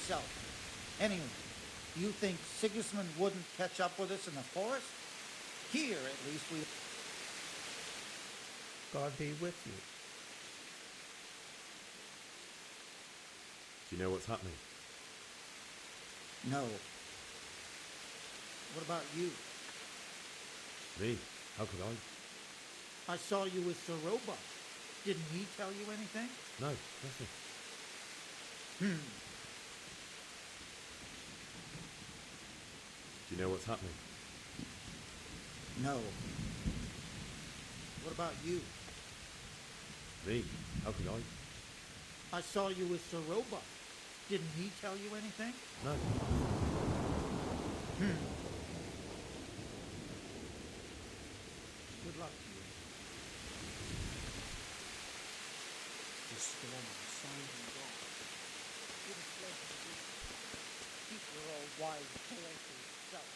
himself. Anyway, you think Sigismund wouldn't catch up with us in the forest? Here, at least, we... God be with you. Do you know what's happening? No. What about you? Me? How could I? I saw you with Sir Robot. Didn't he tell you anything? No, nothing. Do you know what's happening? No. What about you? Me? How could I? I saw you with Sir Robot. Didn't he tell you anything? No. Good luck to you. The storm is sounding gone. Give us pleasure to do. Keep your old wise tale to yourself.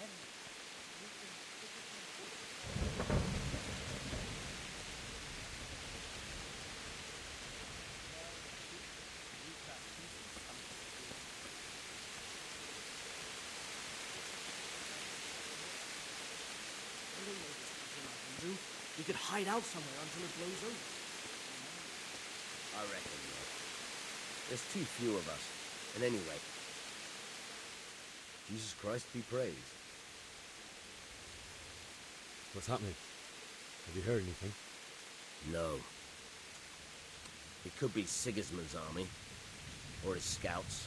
Anyway, you can stick it in We could hide out somewhere until it blows over. I reckon not. There's too few of us. And anyway, Jesus Christ be praised. What's happening? Have you heard anything? No. It could be Sigismund's army, or his scouts,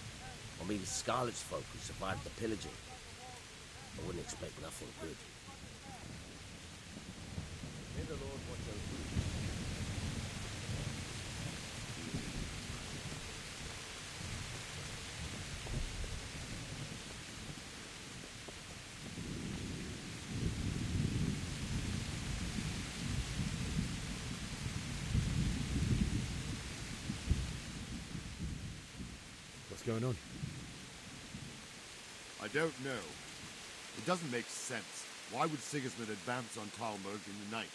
or maybe Scarlet's folk who survived the pillaging. I wouldn't expect nothing good. May the Lord watch over you. What's going on? I don't know. It doesn't make sense. Why would Sigismund advance on Talmberg in the night?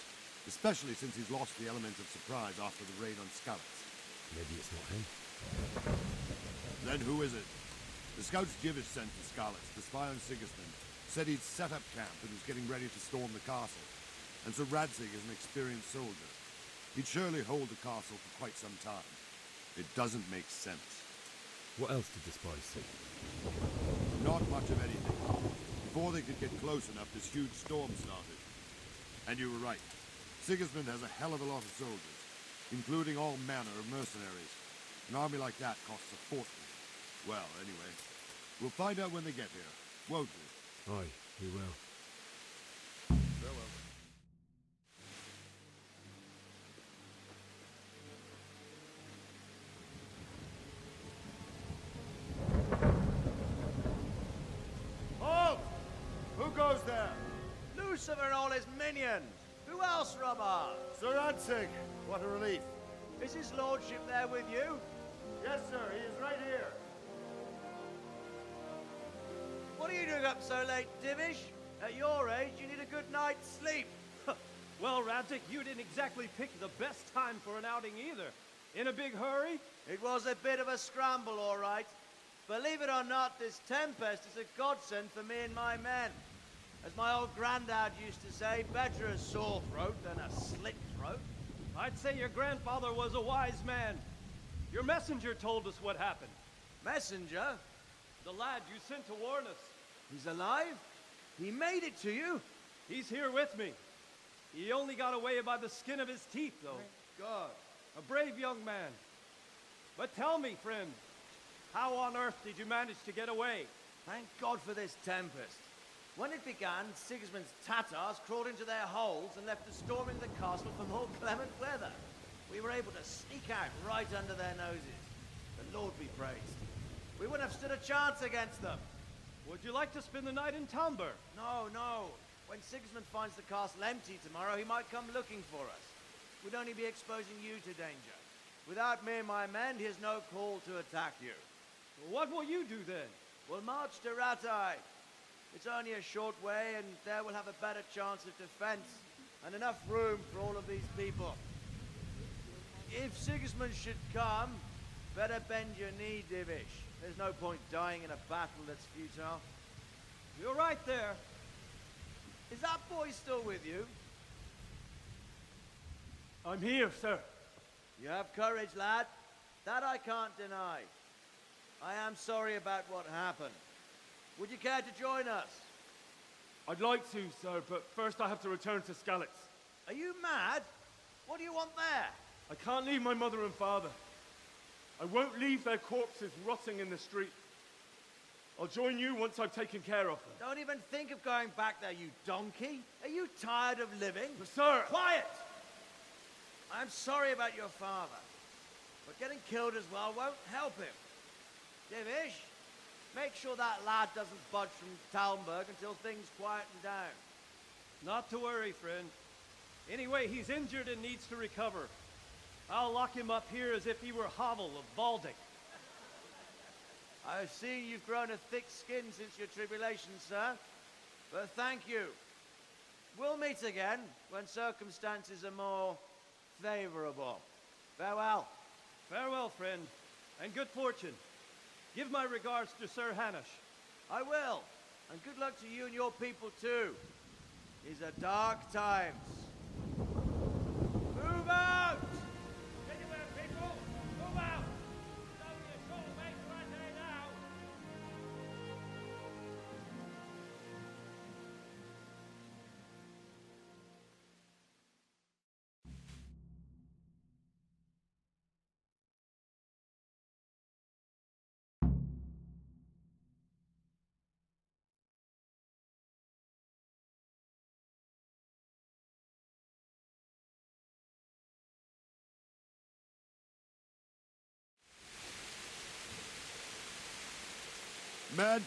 Especially since he's lost the element of surprise after the raid on Skalitz. Maybe it's not him. Then who is it? The scouts Jivish sent to Skalitz to spy on Sigismund said he'd set up camp and was getting ready to storm the castle. And Sir Radzig is an experienced soldier. He'd surely hold the castle for quite some time. It doesn't make sense. What else did the spies see? Not much of anything. Before they could get close enough, this huge storm started. And you were right. Sigismund has a hell of a lot of soldiers, including all manner of mercenaries. An army like that costs a fortune. Well, anyway, we'll find out when they get here, won't we? Aye, we will. Farewell. Halt! Who goes there? Lucifer and all his minions! Who else, Robert? Sir Radzig! What a relief. Is his lordship there with you? Yes, sir, he is right here. What are you doing up so late, Divish? At your age, you need a good night's sleep. Well, Radzig, you didn't exactly pick the best time for an outing either. In a big hurry? It was a bit of a scramble, all right. Believe it or not, this tempest is a godsend for me and my men. As my old granddad used to say, better a sore throat than a slit throat. I'd say your grandfather was a wise man. Your messenger told us what happened. Messenger? The lad you sent to warn us. He's alive? He made it to you? He's here with me. He only got away by the skin of his teeth, though. Thank God. A brave young man. But tell me, friend, how on earth did you manage to get away? Thank God for this tempest. When it began, Sigismund's Tatars crawled into their holes and left us storming the castle for more clement weather. We were able to sneak out right under their noses. The Lord be praised. We wouldn't have stood a chance against them. Would you like to spend the night in Talmberg? No, no. When Sigismund finds the castle empty tomorrow, he might come looking for us. We'd only be exposing you to danger. Without me and my men, he has no call to attack you. What will you do then? We'll march to Ratai. It's only a short way, and there we'll have a better chance of defense, and enough room for all of these people. If Sigismund should come, Better bend your knee, Divish. There's no point dying in a battle that's futile. You're right there. Is that boy still with you? I'm here, sir. You have courage, lad. That I can't deny. I am sorry about what happened. Would you care to join us? I'd like to, sir, but first I have to return to Skalitz. Are you mad? What do you want there? I can't leave my mother and father. I won't leave their corpses rotting in the street. I'll join you once I've taken care of them. Don't even think of going back there, you donkey. Are you tired of living? But sir! Quiet! I'm sorry about your father, but getting killed as well won't help him. Divish, make sure that lad doesn't budge from Talmberg until things quieten down. Not to worry, friend. Anyway, he's injured and needs to recover. I'll lock him up here as if he were Havel of Balding. I see you've grown a thick skin since your tribulation, sir. But thank you. We'll meet again when circumstances are more favorable. Farewell. Farewell, friend, and good fortune. Give my regards to Sir Hanush. I will. And good luck to you and your people, too. These are dark times. Move out! Anywhere, people! Move out! It's only a short way to Athe now! Man!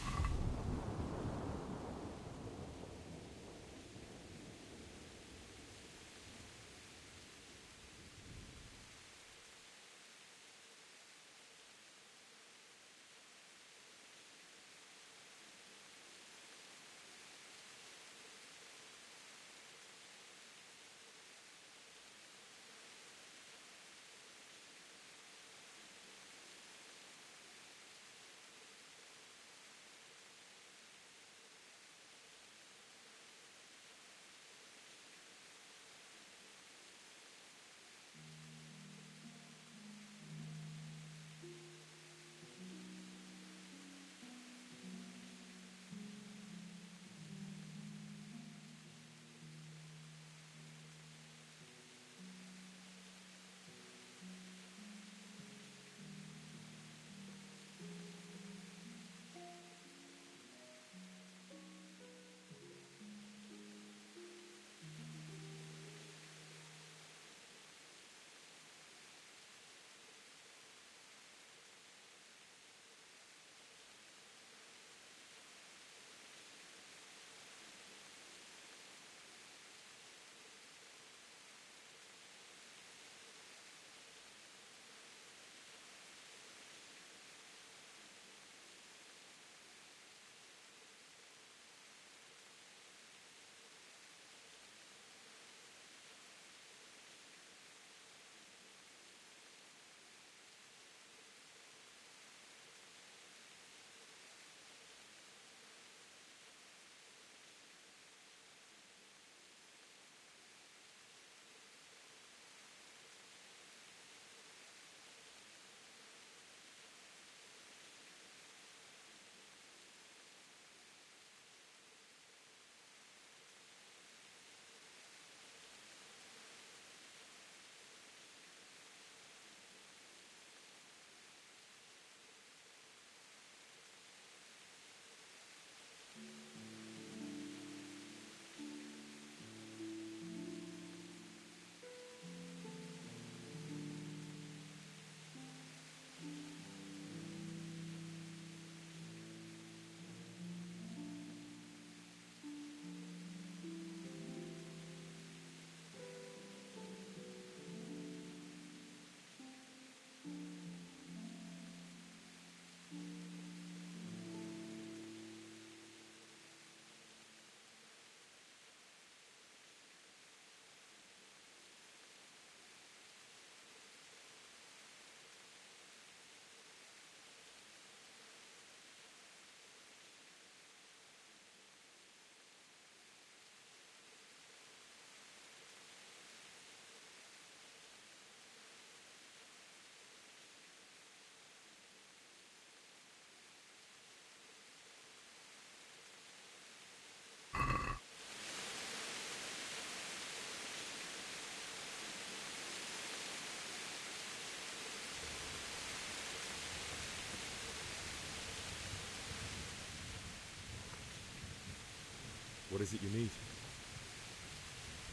What is it you need?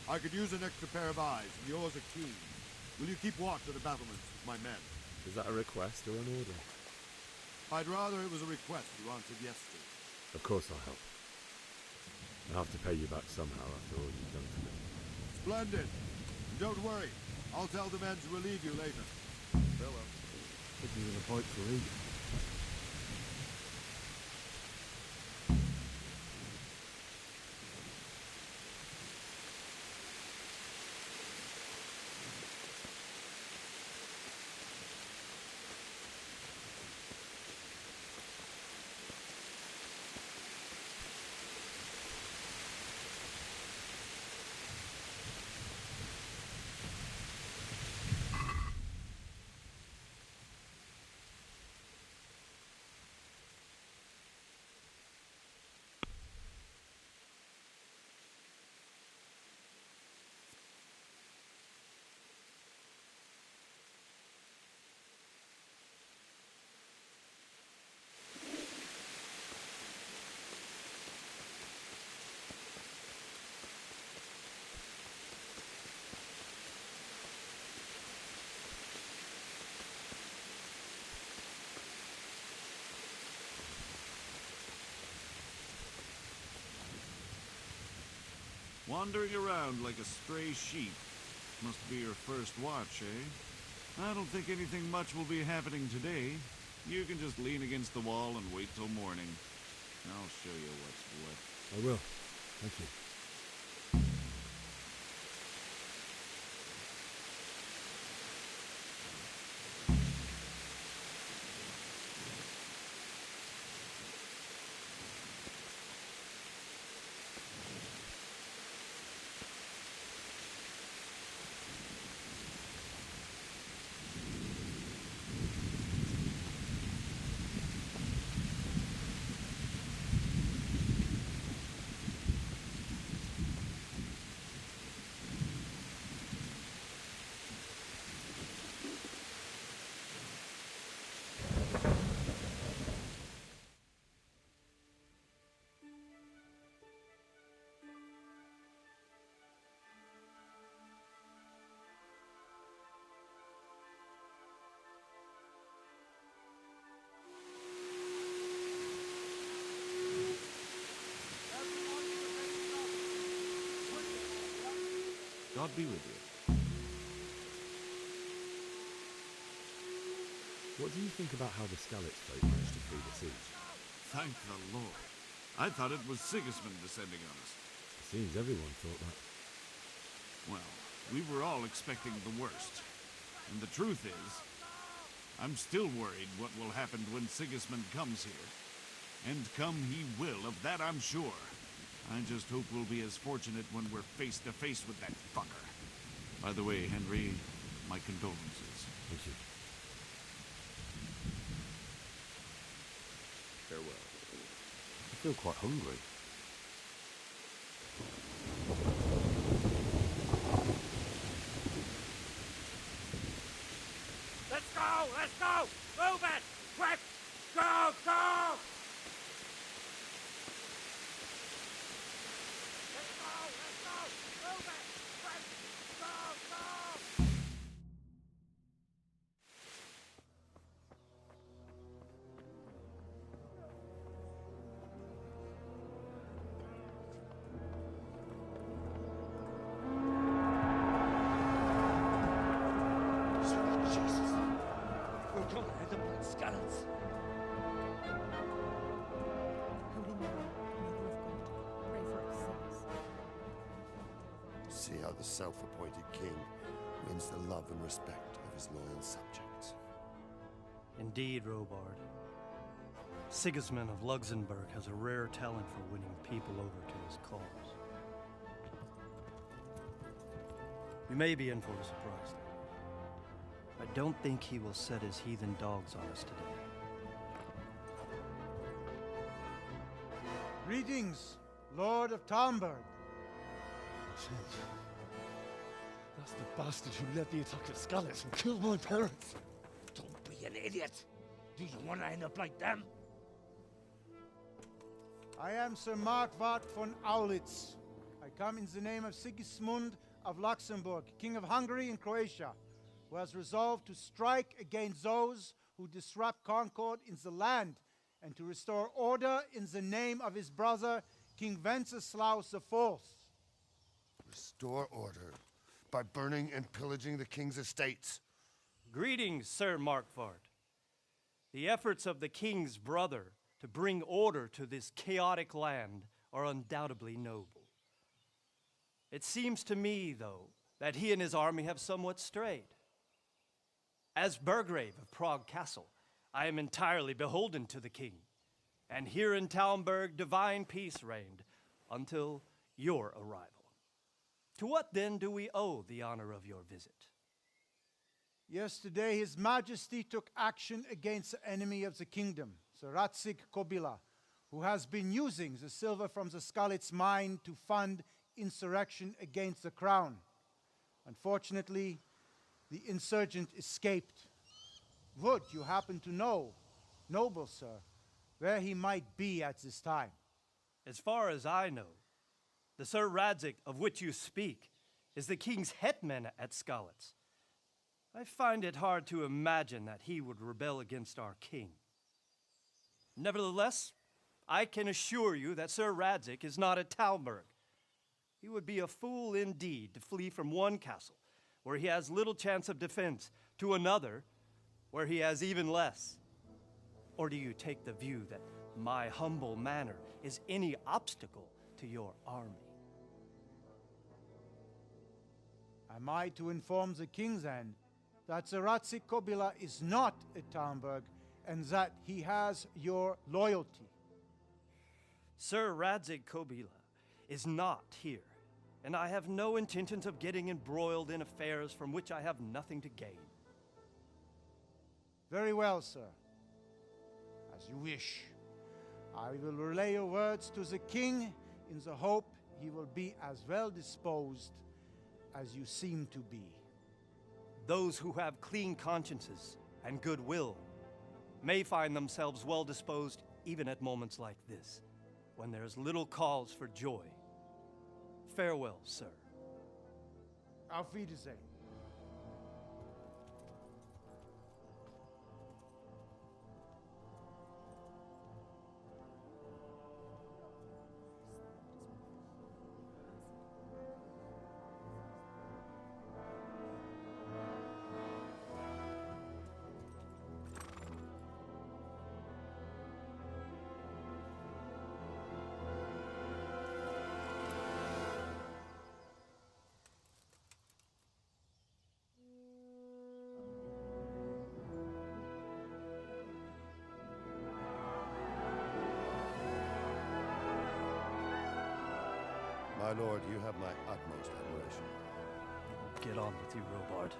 I could use an extra pair of eyes, and yours are keen. Will you keep watch at the battlements with my men? Is that a request or an order? I'd rather it was a request you answered yes to. Of course I'll help. I'll have to pay you back somehow after all you've done for me. Splendid. And don't worry. I'll tell the men to relieve you later. Farewell. Put me in a pipe for Egan. Wandering around like a stray sheep. Must be your first watch, eh? I don't think anything much will be happening today. You can just lean against the wall and wait till morning. I'll show you what's what. I will. Thank you. God be with you. What do you think about how the Skalitz folk managed to flee the siege? Thank the Lord. I thought it was Sigismund descending on us. It seems everyone thought that. Well, we were all expecting the worst. And the truth is, I'm still worried what will happen when Sigismund comes here. And come he will, of that I'm sure. I just hope we'll be as fortunate when we're face to face with that fucker. By the way, Henry, my condolences. Thank you. Farewell. I feel quite hungry. Let's go! Let's go! Move it! Quick! Go! Go! Let's go! Let's go! Move it! Quick! Go! Go! Sweet Jesus. We're gonna hit them like skeletons. Holy Mary, Mother of God, pray for us sinners. See how the self-appointed king wins the love and respect of his loyal subjects. Indeed, Robard. Sigismund of Luxembourg has a rare talent for winning people over to his cause. You may be in for a surprise, though. I don't think he will set his heathen dogs on us today. Greetings, Lord of Talmberg. That's the bastard who led the attack at Skalitz and killed my parents. Don't be an idiot. Do you want to end up like them? I am Sir Markvart von Aulitz. I come in the name of Sigismund of Luxembourg, King of Hungary and Croatia, who has resolved to strike against those who disrupt concord in the land and to restore order in the name of his brother, King Wenceslaus IV. Restore order by burning and pillaging the king's estates. Greetings, Sir Markvart. The efforts of the king's brother to bring order to this chaotic land are undoubtedly noble. It seems to me, though, that he and his army have somewhat strayed. As Burgrave of Prague Castle, I am entirely beholden to the king, and here in Talmberg divine peace reigned until your arrival. To what then do we owe the honor of your visit? Yesterday, His Majesty took action against the enemy of the kingdom, Sir Radzig Kobyla, who has been using the silver from the Skalitz mine to fund insurrection against the crown. Unfortunately, the insurgent escaped. Would you happen to know, noble sir, where he might be at this time? As far as I know, the Sir Radzig of which you speak is the king's hetman at Skalitz. I find it hard to imagine that he would rebel against our king. Nevertheless, I can assure you that Sir Radzig is not at Talmberg. He would be a fool indeed to flee from one castle where he has little chance of defense to another where he has even less. Or do you take the view that my humble manner is any obstacle to your army? Am I to inform the king then that Sir Radzig Kobyla is not at Talmberg and that he has your loyalty? Sir Radzig Kobyla is not here, and I have no intentions of getting embroiled in affairs from which I have nothing to gain. Very well, sir. As you wish. I will relay your words to the king in the hope he will be as well disposed as you seem to be. Those who have clean consciences and goodwill may find themselves well disposed even at moments like this, when there's little cause for joy. Farewell, sir. Auf Wiedersehen. My lord, you have my utmost admiration. Get on with you, Robard.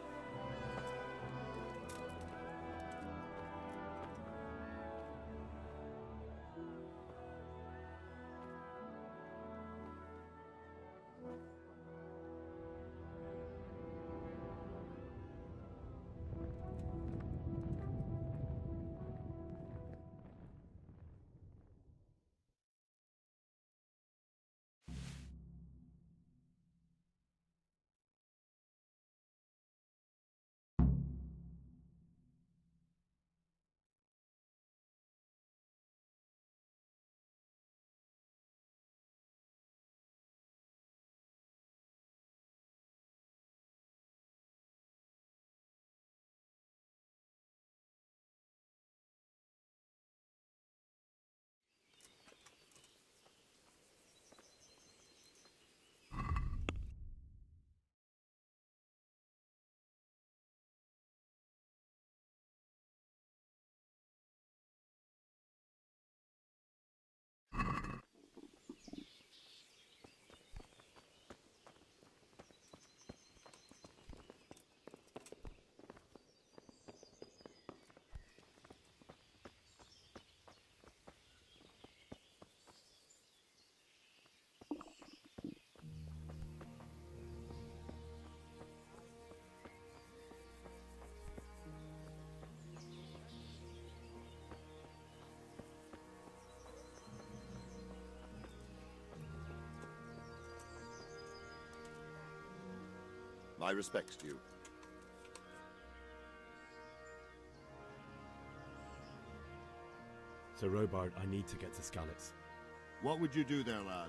My respects to you. Sir Robard, I need to get to Skalitz. What would you do there, lad?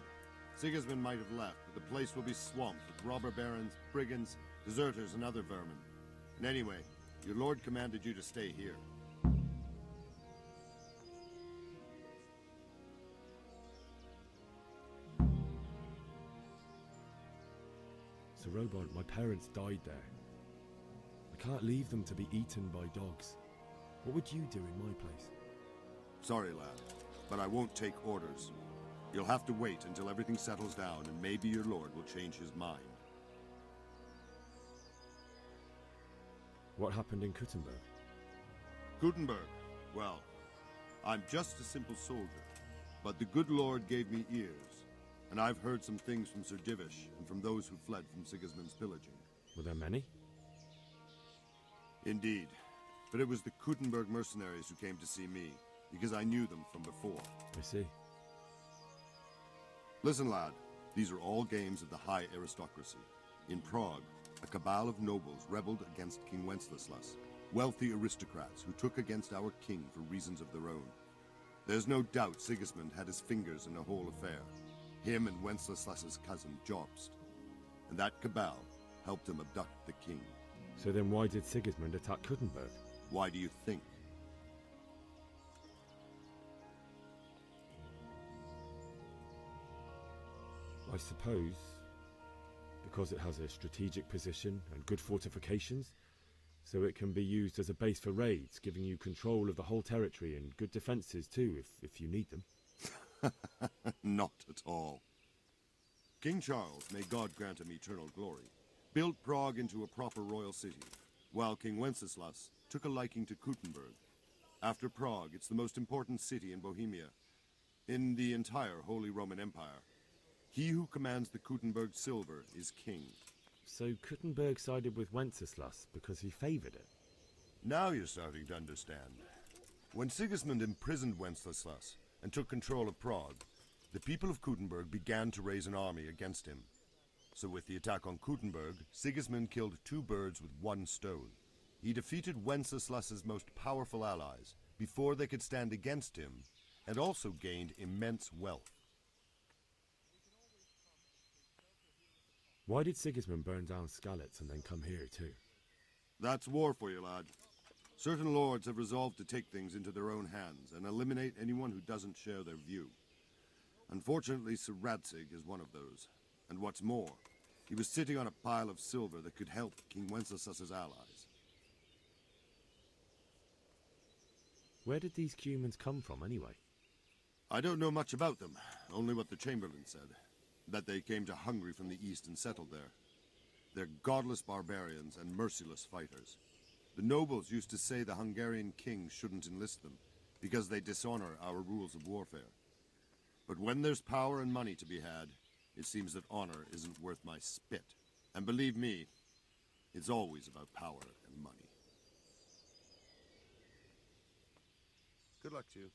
Sigismund might have left, but the place will be swamped with robber barons, brigands, deserters, and other vermin. And anyway, your lord commanded you to stay here. Sir Robard, my parents died there. I can't leave them to be eaten by dogs. What would you do in my place? Sorry, lad, but I won't take orders. You'll have to wait until everything settles down, and maybe your lord will change his mind. What happened in Kuttenberg? Gutenberg, well, I'm just a simple soldier, but the good lord gave me ears, and I've heard some things from Sir Divish and from those who fled from Sigismund's pillaging. Were there many? Indeed, but it was the Kuttenberg mercenaries who came to see me, because I knew them from before. I see. Listen, lad, these are all games of the high aristocracy. In Prague, a cabal of nobles rebelled against King Wenceslas, wealthy aristocrats who took against our king for reasons of their own. There's no doubt Sigismund had his fingers in the whole affair, him and Wenceslas's cousin Jobst. And that cabal helped him abduct the king. So then why did Sigismund attack Kuttenberg? Why do you think? I suppose because it has a strategic position and good fortifications, so it can be used as a base for raids, giving you control of the whole territory and good defenses too, if you need them. Not at all. King Charles, may God grant him eternal glory, built Prague into a proper royal city, while King Wenceslas took a liking to Kuttenberg. After Prague, it's the most important city in Bohemia, in the entire Holy Roman Empire. He who commands the Kuttenberg silver is king. So Kuttenberg sided with Wenceslas because he favoured it? Now you're starting to understand. When Sigismund imprisoned Wenceslas and took control of Prague, the people of Kuttenberg began to raise an army against him. So with the attack on Kuttenberg, Sigismund killed two birds with one stone. He defeated Wenceslas's most powerful allies before they could stand against him, and also gained immense wealth. Why did Sigismund burn down Skalitz and then come here too? That's war for you, lad. Certain lords have resolved to take things into their own hands and eliminate anyone who doesn't share their view. Unfortunately, Sir Radzig is one of those. And what's more, he was sitting on a pile of silver that could help King Wenceslas's allies. Where did these Cumans come from anyway? I don't know much about them, only what the Chamberlain said. That they came to Hungary from the east and settled there. They're godless barbarians and merciless fighters. The nobles used to say the Hungarian king shouldn't enlist them, because they dishonor our rules of warfare. But when there's power and money to be had, it seems that honor isn't worth my spit. And believe me, it's always about power and money. Good luck to you.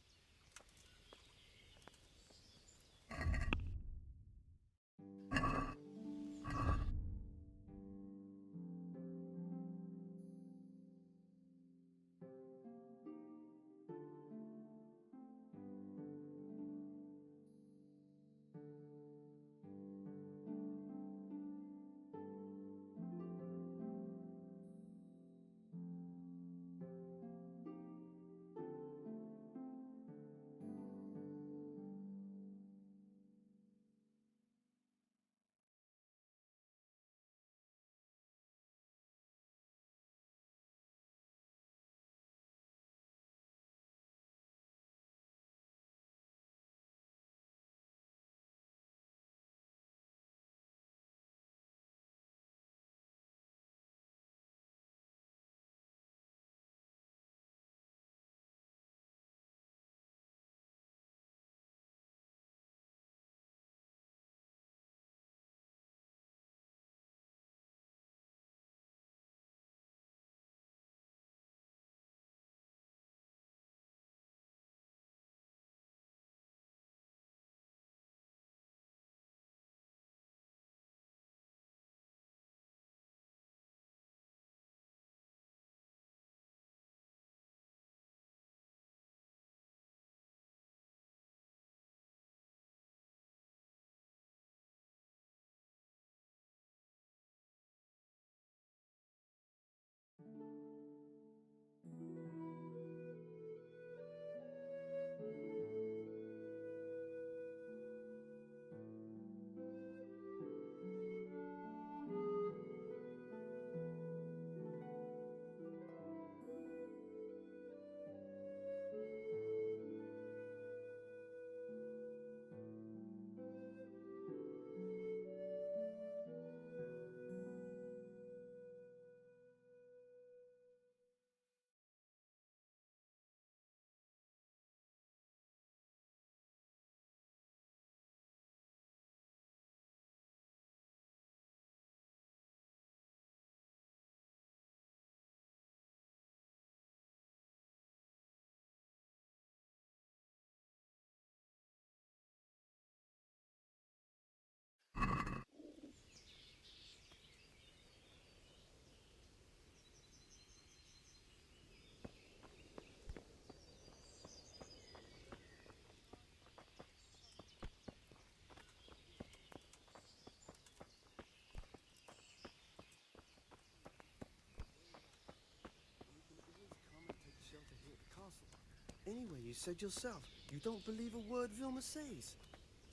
Anyway, you said yourself, you don't believe a word Vilma says.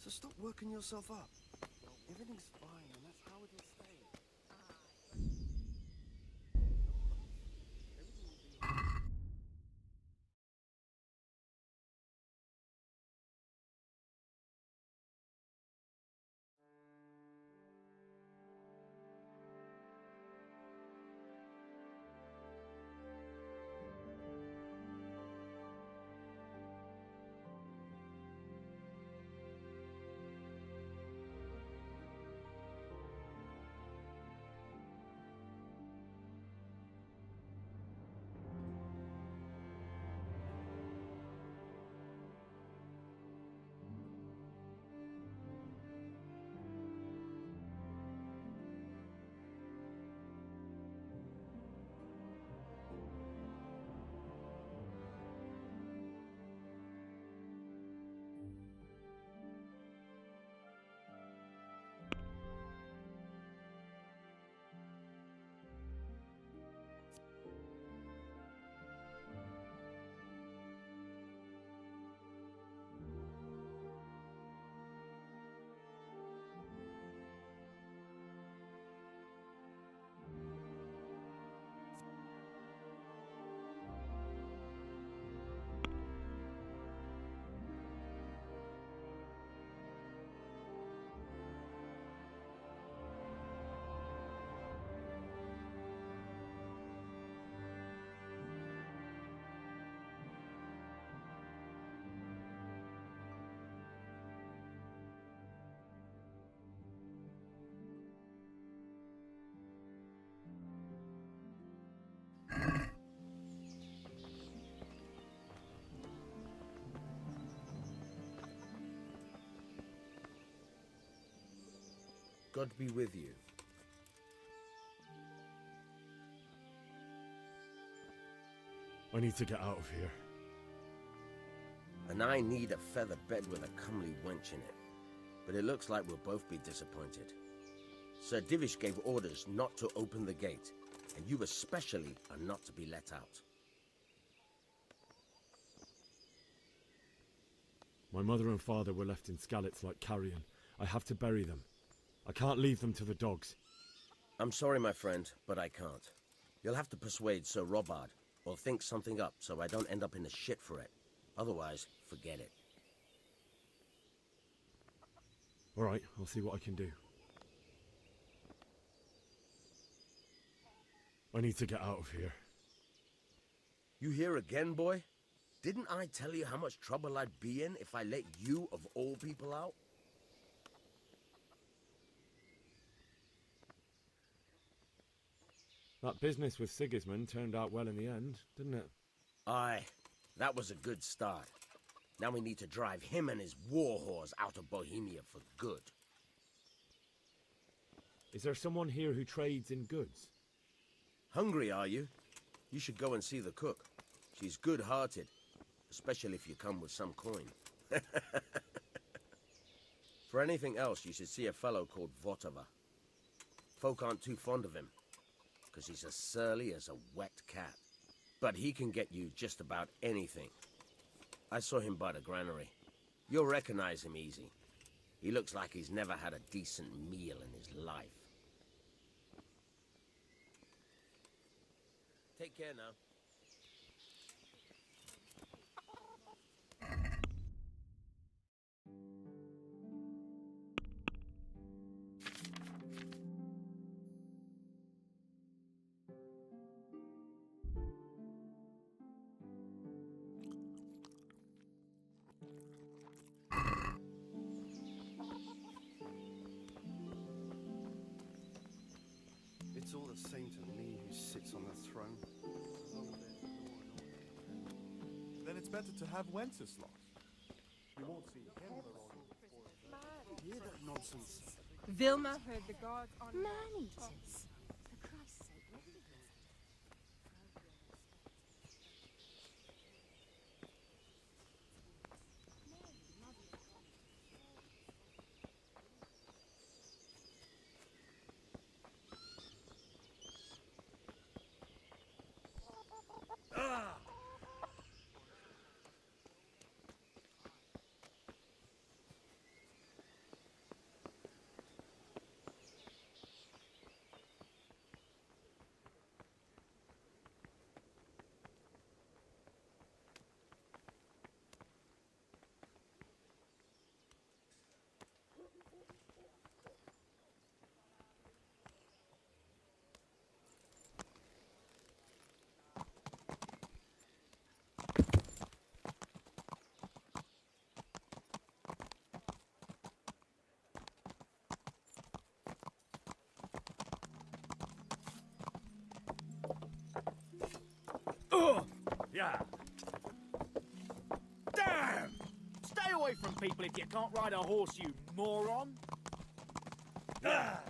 So stop working yourself up. Everything's fine, and that's how it'll stay. God be with you. I need to get out of here. And I need a feather bed with a comely wench in it. But it looks like we'll both be disappointed. Sir Divish gave orders not to open the gate, and you especially are not to be let out. My mother and father were left in Skalitz like carrion. I have to bury them. I can't leave them to the dogs. I'm sorry, my friend, but I can't. You'll have to persuade Sir Robard, or think something up so I don't end up in the shit for it. Otherwise, forget it. All right, I'll see what I can do. I need to get out of here. You here again, boy? Didn't I tell you how much trouble I'd be in if I let you, of all people, out? That business with Sigismund turned out well in the end, didn't it? Aye, that was a good start. Now we need to drive him and his war whores out of Bohemia for good. Is there someone here who trades in goods? Hungry, are you? You should go and see the cook. She's good-hearted, especially if you come with some coin. For anything else, you should see a fellow called Votava. Folk aren't too fond of him, because he's as surly as a wet cat. But he can get you just about anything. I saw him by the granary. You'll recognize him easy. He looks like he's never had a decent meal in his life. Take care now. It's all the same to me who sits on the throne. Then it's better to have Wenceslas. You won't see him along before. Hear that nonsense? Vilma heard the gods on Man-eaters. For Christ's sake, what are you doing? Yeah. Damn! Stay away from people if you can't ride a horse, you moron! Ah!